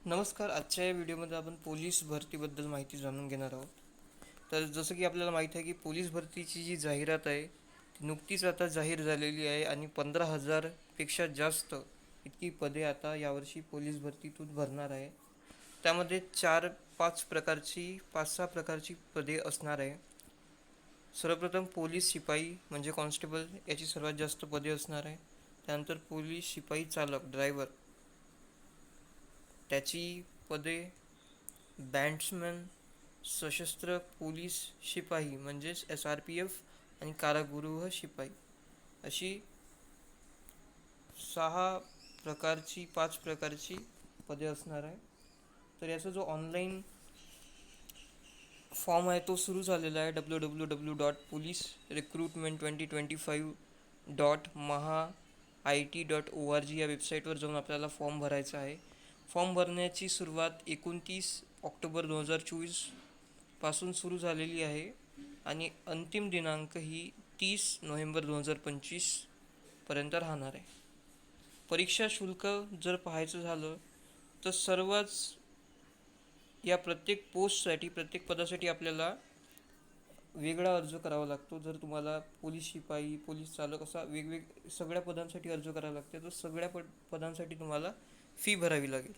नमस्कार. आजच्या या व्हिडिओमध्ये आपण पोलीस भरतीबद्दल माहिती जाणून घेणार आहोत. तर जसं की आपल्याला माहीत आहे की पोलीस भरतीची जी जाहिरात आहे ती नुकतीच आता जाहीर झालेली आहे आणि 15,000पेक्षा जास्त इतकी पदे आता यावर्षी पोलीस भरतीतून भरणार आहे. त्यामध्ये 5-6 प्रकारची पदे असणार आहे. सर्वप्रथम पोलीस शिपाई म्हणजे कॉन्स्टेबल याची सर्वात जास्त पदे असणार आहे. त्यानंतर पोलीस शिपाई चालक ड्रायव्हर त्याची पदे, बँड्समन, सशस्त्र पोलीस शिपाई म्हणजेच SRPF आणि कारागृह शिपाई अशी 5 प्रकारची पदे असणार आहे. तर याचा जो ऑनलाईन फॉर्म आहे तो सुरू झालेला आहे www.policerecruitment2025.maha.it.org या वेबसाईटवर जाऊन आपल्याला फॉर्म भरायचा आहे. फॉर्म भरण्याची सुरुवात 29 ऑक्टोबर 2024 पासून सुरू झालेली आहे आणि अंतिम दिनांक ही 30 नोव्हेंबर 2025 पर्यंत राहणार आहे. परीक्षा शुल्क जर पाहायचं झालं तर या प्रत्येक पोस्टसाठी, प्रत्येक पदासाठी आपल्याला वेगळा अर्ज करावा लागतो. जर तुम्हाला पोलीस शिपाई, पोलीस चालक असा सगळ्या पदांसाठी अर्ज करावा लागतो, तर सगळ्या पदांसाठी तुम्हाला फी भरावी लागेल.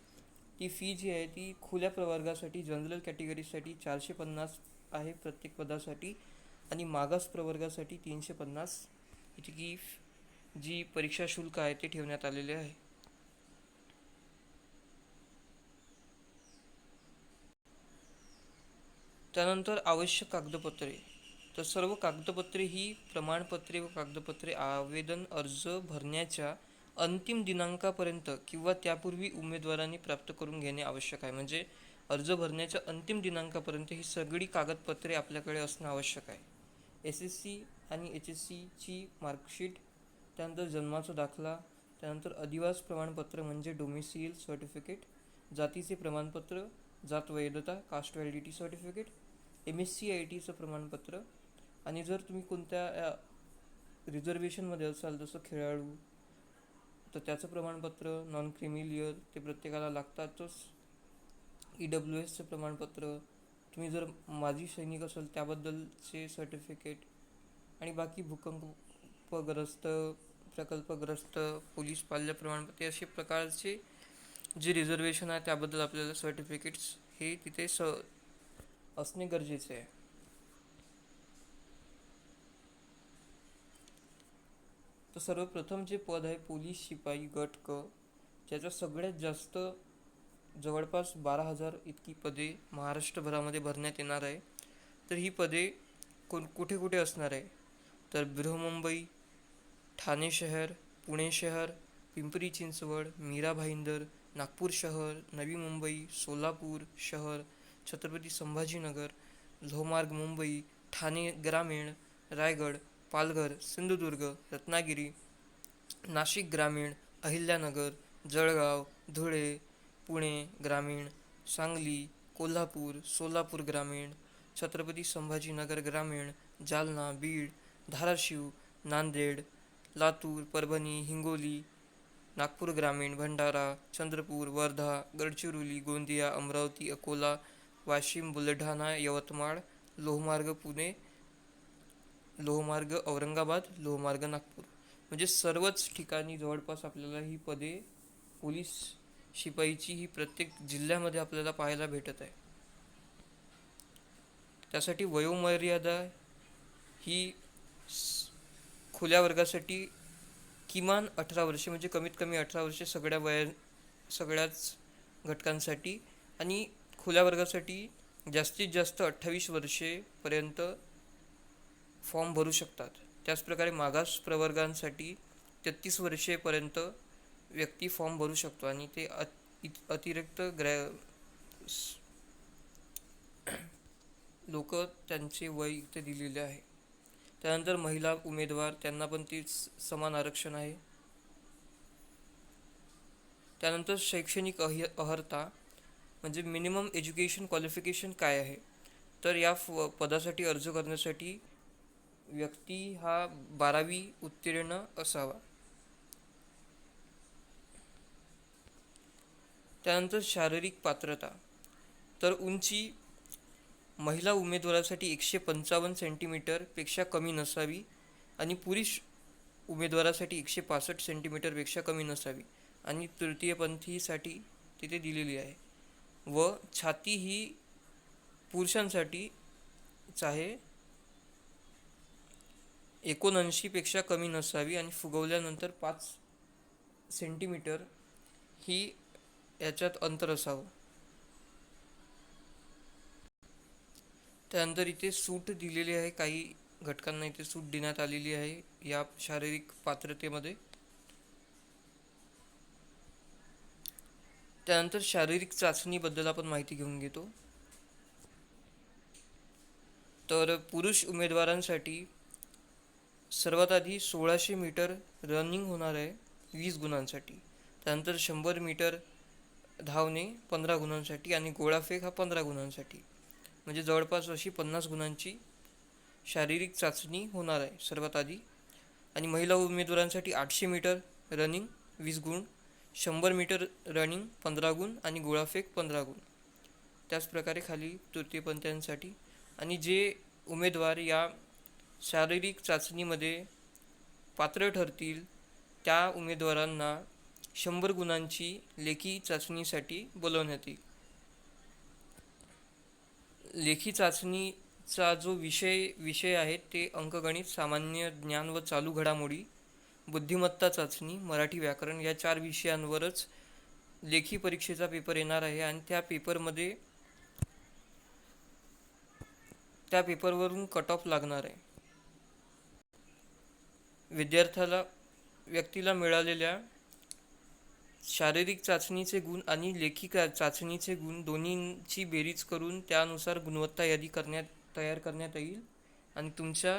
ती फी जी आहे ती खुल्या प्रवर्गासाठी, जनरल कॅटेगरीसाठी 450 आहे प्रत्येक पदासाठी आणि मागास प्रवर्गासाठी 350 इतकी जी परीक्षा शुल्क आहे ते ठेवण्यात आलेले आहे. त्यानंतर आवश्यक कागदपत्रे. तर सर्व कागदपत्रे ही प्रमाणपत्रे व कागदपत्रे आवेदन अर्ज भरण्याच्या अंतिम दिनांकापर्यंत किंवा त्यापूर्वी उमेदवारांनी प्राप्त करून घेणे आवश्यक आहे. म्हणजे अर्ज भरण्याच्या अंतिम दिनांकापर्यंत ही सगळी कागदपत्रे आपल्याकडे असणं आवश्यक आहे. SSC आणि HSCची मार्कशीट, त्यानंतर जन्माचा दाखला, त्यानंतर अधिवास प्रमाणपत्र म्हणजे डोमिसिल सर्टिफिकेट, जातीचे प्रमाणपत्र, जात वैधता कास्ट व्हॅलिडिटी सर्टिफिकेट, MSc/ITचं प्रमाणपत्र आणि जर तुम्ही कोणत्या रिझर्वेशनमध्ये असाल जसं खेळाडू तर त्याचं प्रमाणपत्र, नॉन क्रिमिलियर ते प्रत्येकाला लागतातच, EWSचं प्रमाणपत्र, तुम्ही जर माजी सैनिक असाल त्याबद्दलचे सर्टिफिकेट आणि बाकी भूकंपग्रस्त, प्रकल्पग्रस्त, पोलीस पाल्य प्रमाणपत्र अशा प्रकारचे जे रिझर्वेशन आहे त्याबद्दल आपल्याला सर्टिफिकेट्स हे तिथे असणे गरजेचे आहे. तर सर्वप्रथम जे पद आहे पोलीस शिपाई गट क, ज्याचा सगळ्यात जास्त जवळपास 12,000 इतकी पदे महाराष्ट्रभरामध्ये भरण्यात येणार आहे. तर ही पदे कुठे कुठे असणार आहे तर बृहन्मुंबई, ठाणे शहर, पुणे शहर, पिंपरी चिंचवड, मीरा भाईंदर, नागपूर शहर, नवी मुंबई, सोलापूर शहर, छत्रपती संभाजीनगर, लोहमार्ग मुंबई, ठाणे ग्रामीण, रायगड, पालघर, सिंधुदुर्ग, रत्नागिरी, नाशिक ग्रामीण, अहिल्यानगर, जळगाव, धुळे, पुणे ग्रामीण, सांगली, कोल्हापूर, सोलापूर ग्रामीण, छत्रपती संभाजीनगर ग्रामीण, जालना, बीड, धाराशिव, नांदेड, लातूर, परभणी, हिंगोली, नागपूर ग्रामीण, भंडारा, चंद्रपूर, वर्धा, गडचिरोली, गोंदिया, अमरावती, अकोला, वाशिम, बुलढाणा, यवतमाळ, लोहमार्ग पुणे, लोहमार्ग औरंगाबाद, लोहमार्ग नागपूर म्हणजे सर्वच ठिकाणी जवळपास आपल्याला ही पदे पोलीस शिपाईची ही प्रत्येक जिल्ह्यामध्ये आपल्याला पाहायला भेटत आहे. त्यासाठी वयोमर्यादा ही खुल्या वर्गासाठी किमान 18 वर्षे म्हणजे कमीत कमी 18 वर्षे सगळ्याच घटकांसाठी आणि खुल्या वर्गासाठी जास्तीत जास्त 28 वर्षेपर्यंत फॉर्म भरू शकतात. त्याचप्रकारे मागास प्रवर्गांसाठी 33 वर्षेपर्यंत व्यक्ती फॉर्म भरू शकतो आणि ते अतिरिक्त लोक त्यांचे वय इथे दिलेले आहे. त्यानंतर महिला उमेदवार त्यांना पण तीच समान आरक्षण आहे. त्यानंतर शैक्षणिक अर्हता म्हणजे मिनिमम एज्युकेशन क्वालिफिकेशन काय आहे तर या पदासाठी अर्ज करण्यासाठी व्यक्ती हा 12वी उत्तीर्ण असावा. त्यानंतर शारीरिक पात्रता. तर उंची महिला उमेदवारासाठी 155 सेंटीमीटरपेक्षा कमी नसावी आणि पुरुष उमेदवारासाठी 165 सेंटीमीटरपेक्षा कमी नसावी आणि तृतीयपंथीसाठी तिथे दिलेली आहे. व छाती ही पुरुषांसाठीच आहे, 79पेक्षा कमी नसावी आणि फुगवल्यानंतर 5 सेंटीमीटर ही याच्यात अंतर असावं. त्यानंतर इथे सूट दिलेली आहे, काही घटकांना इथे सूट देण्यात आलेली आहे या शारीरिक पात्रतेमध्ये. त्यानंतर शारीरिक चाचणीबद्दल आपण माहिती घेऊन घेतो. तर पुरुष उमेदवारांसाठी सर्वात आधी 1600 मीटर रनिंग होणार आहे 20 गुणांसाठी. त्यानंतर 100 मीटर धावणे 15 गुणांसाठी आणि गोळाफेक हा 15 गुणांसाठी. म्हणजे जवळपास अशी 50 गुणांची शारीरिक चाचणी होणार आहे सर्वात आधी. आणि महिला उमेदवारांसाठी 800 मीटर रनिंग 20 गुण, 100 मीटर रनिंग 15 गुण आणि गोळाफेक 15 गुण. त्याचप्रकारे खाली तृतीयपंथीयांसाठी. आणि जे उमेदवार या शारीरिक चाचणीमध्ये पात्र ठरतील त्या उमेदवारांना 100 गुणांची लेखी चाचणीसाठी बोलवण्यात येईल. लेखी चाचणीचा जो विषय आहेत ते अंकगणित, सामान्य ज्ञान व चालू घडामोडी, बुद्धिमत्ता चाचणी, मराठी व्याकरण या 4 विषयांवरच लेखी परीक्षेचा पेपर येणार आहे. आणि त्या पेपरवरून कट ऑफ लागणार आहे. व्यक्तीला मिळालेल्या शारीरिक चाचणीचे गुण आणि लेखी चाचणीचे गुण दोन्हींची बेरीज करून त्यानुसार गुणवत्ता यादी तयार करण्यात येईल. आणि तुमच्या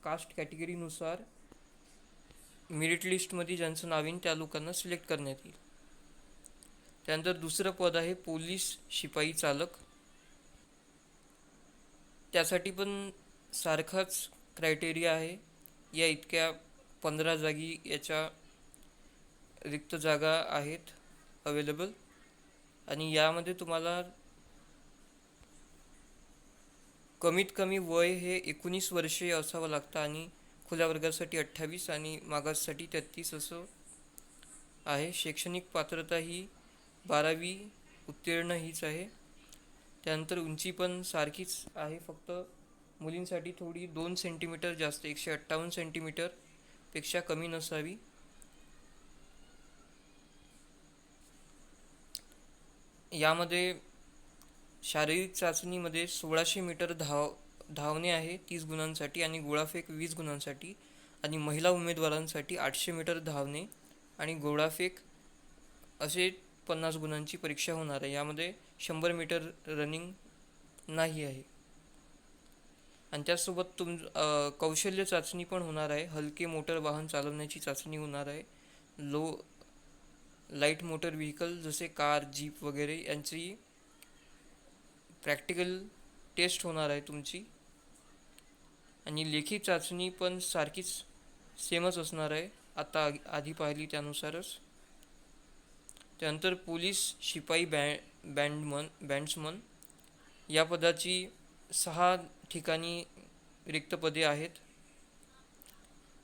कास्ट कॅटेगरीनुसार मेरिट लिस्टमध्ये ज्यांचं नाव येईल त्या लोकांना सिलेक्ट करण्यात येईल. त्यानंतर दुसरं पद आहे पोलीस शिपाई चालक. त्यासाठी पण सारखाच क्रायटेरिया आहे. या इतक्या 15 जागी याच्या रिक्त जागा आहेत अवेलेबल. आणि यामध्ये तुम्हाला कमीत कमी वय हे 19 वर्षे असावं लागतं आणि खुल्या वर्गासाठी 28 आणि मागाससाठी 33 असं आहे. शैक्षणिक पात्रता ही 12वी उत्तीर्ण हीच आहे. त्यानंतर उंची पण सारखीच आहे, फक्त मुलींसाठी थोडी 2 सेंटीमीटर जास्त, 158 सेंटीमीटरपेक्षा कमी नसावी. यामध्ये शारीरिक चाचणीमध्ये 1600 मीटर धावणे आहे 30 गुणांसाठी आणि गोळाफेक 20 गुणांसाठी. आणि महिला उमेदवारांसाठी 800 मीटर धावणे आणि गोळाफेक असे 50 गुणांची परीक्षा होणार आहे. यामध्ये 100 मीटर रनिंग नाही आहे. आणि त्याचसोबत कौशल्य चाचणी पण होणार आहे. हलके मोटर वाहन चालवण्याची चाचणी होणार आहे. लाईट मोटर व्हेकल जसे कार, जीप वगैरे यांची प्रॅक्टिकल टेस्ट होणार आहे तुमची. आणि लेखी चाचणी पण सारखीच सेमच असणार आहे आता आधी पाहिली त्यानुसारच. त्यानंतर पोलीस शिपाई बँड्समन या पदाची 6 ठिकाणी रिक्त पदे आहेत.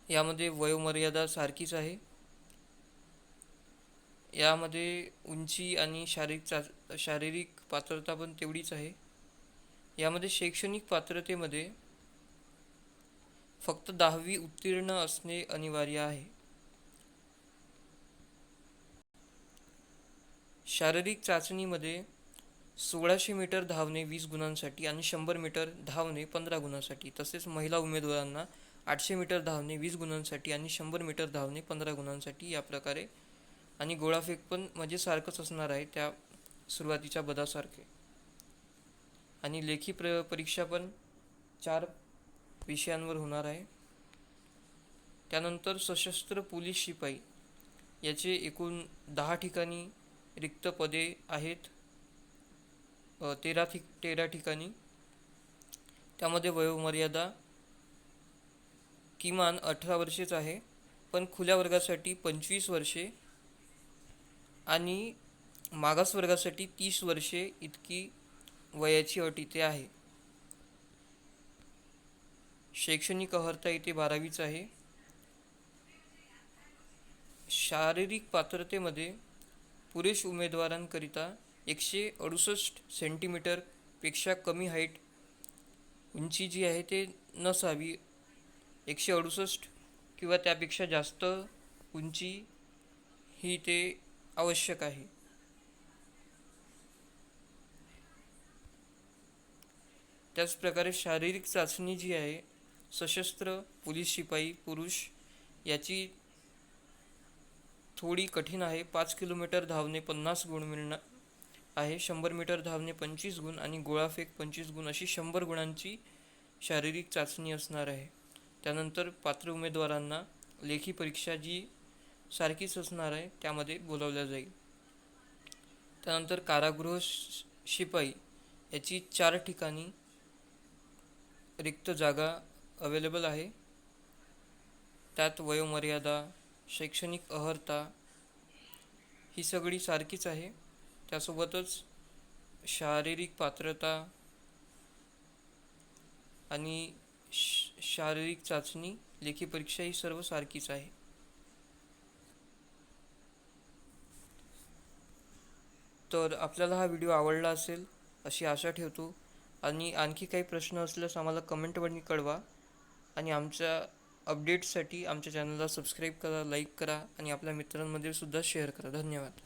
यामध्ये वयोमर्यादा सारखीच आहे. यामध्ये उंची आणि शारीरिक पात्रता पण तेवढीच आहे. यामध्ये शैक्षणिक पात्रतेमध्ये फक्त 10वी उत्तीर्ण असणे अनिवार्य आहे. शारीरिक चाचणीमध्ये 1600 मीटर धावणे 20 गुणांसाठी आणि 100 मीटर धावणे 15 गुणांसाठी. तसेच महिला उमेदवारांना 800 मीटर धावणे 20 गुणांसाठी आणि 100 मीटर धावणे 15 गुणांसाठी या प्रकारे. आणि गोळाफेक पण म्हणजे सारखंच असणार आहे त्या सुरुवातीच्या पदासारखे. आणि लेखी परीक्षा पण 4 विषयांवर होणार आहे. त्यानंतर सशस्त्र पोलीस शिपाई याचे एकूण 10 ठिकाणी रिक्त पदे आहेत, 13 ठिकाणी. त्यामध्ये वयोमर्यादा किमान 18 वर्षेच आहे, पण खुल्या वर्गासाठी 25 वर्षे आणि मागासवर्गासाठी 30 वर्षे इतकी वयाची अट इथे आहे. शैक्षणिक अर्हता इथे 12वीच आहे. शारीरिक पात्रतेमध्ये पुरुष उमेदवारांकरिता 168 सेंटीमीटर पेक्षा कमी हाईट उंची जी आहे ते नसावी. 168 किंवा त्यापेक्षा जास्त उंची ही ते आवश्यक आहे. त्याचप्रकारे शारीरिक चाचणी जी आहे सशस्त्र पोलीस शिपाई पुरुष याची थोडी कठीण आहे. 5 किलोमीटर धावणे 50 गुण मिळणार आहे, 100 मीटर धावणे 25 गुण आणि गोळाफेक 25 गुण अशी 100 गुणांची शारीरिक चाचणी असणार आहे. त्यानंतर पात्र उमेदवारांना लेखी परीक्षा जी सारखीच असणार आहे त्यामध्ये बोलावल्या जाईल. त्यानंतर कारागृह शिपाई याची 4 ठिकाणी रिक्त जागा अवेलेबल आहे. त्यात वयोमर्यादा, शैक्षणिक अर्हता ही सगळी सारखीच आहे. त्यासोबतच शारीरिक पात्रता आणि शारीरिक चाचणी, लेखी परीक्षा ही सर्व सारखीच आहे. तर आपल्याला हा व्हिडिओ आवडला असेल अशी आशा ठेवतो आणि आणखी काही प्रश्न असल्यास आम्हाला कमेंटवरती कळवा आणि आमच्या अपडेट्ससाठी आमच्या चॅनलला सबस्क्राईब करा, लाईक करा आणि आपल्या मित्रांमध्ये सुद्धा शेअर करा. धन्यवाद.